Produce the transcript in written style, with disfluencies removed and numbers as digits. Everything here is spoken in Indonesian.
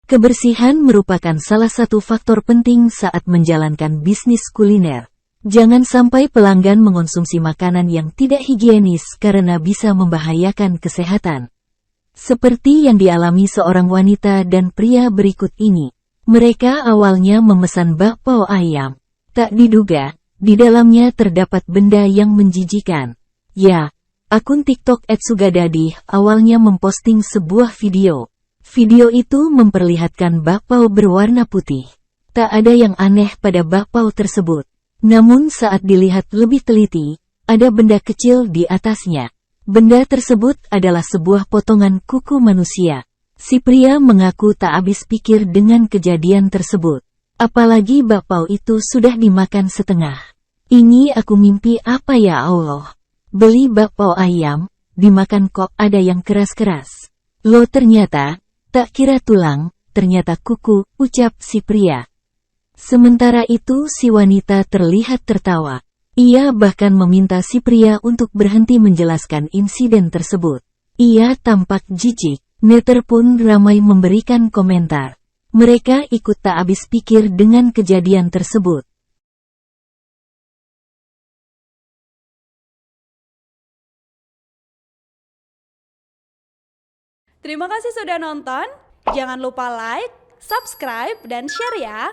Kebersihan merupakan salah satu faktor penting saat menjalankan bisnis kuliner. Jangan sampai pelanggan mengonsumsi makanan yang tidak higienis karena bisa membahayakan kesehatan. Seperti yang dialami seorang wanita dan pria berikut ini. Mereka awalnya memesan bakpao ayam. Tak diduga, di dalamnya terdapat benda yang menjijikan. Ya, akun TikTok @sugadadi awalnya memposting sebuah video. Video itu memperlihatkan bakpao berwarna putih. Tak ada yang aneh pada bakpao tersebut. Namun saat dilihat lebih teliti, ada benda kecil di atasnya. Benda tersebut adalah sebuah potongan kuku manusia. Si pria mengaku tak habis pikir dengan kejadian tersebut. Apalagi bakpao itu sudah dimakan setengah. Ini aku mimpi apa ya Allah? Beli bakpao ayam, dimakan kok ada yang keras-keras. Loh ternyata, tak kira tulang, ternyata kuku, ucap si pria. Sementara itu si wanita terlihat tertawa. Ia bahkan meminta si pria untuk berhenti menjelaskan insiden tersebut. Ia tampak jijik, netter pun ramai memberikan komentar. Mereka ikut tak habis pikir dengan kejadian tersebut. Terima kasih sudah nonton. Jangan lupa like, subscribe, dan share ya.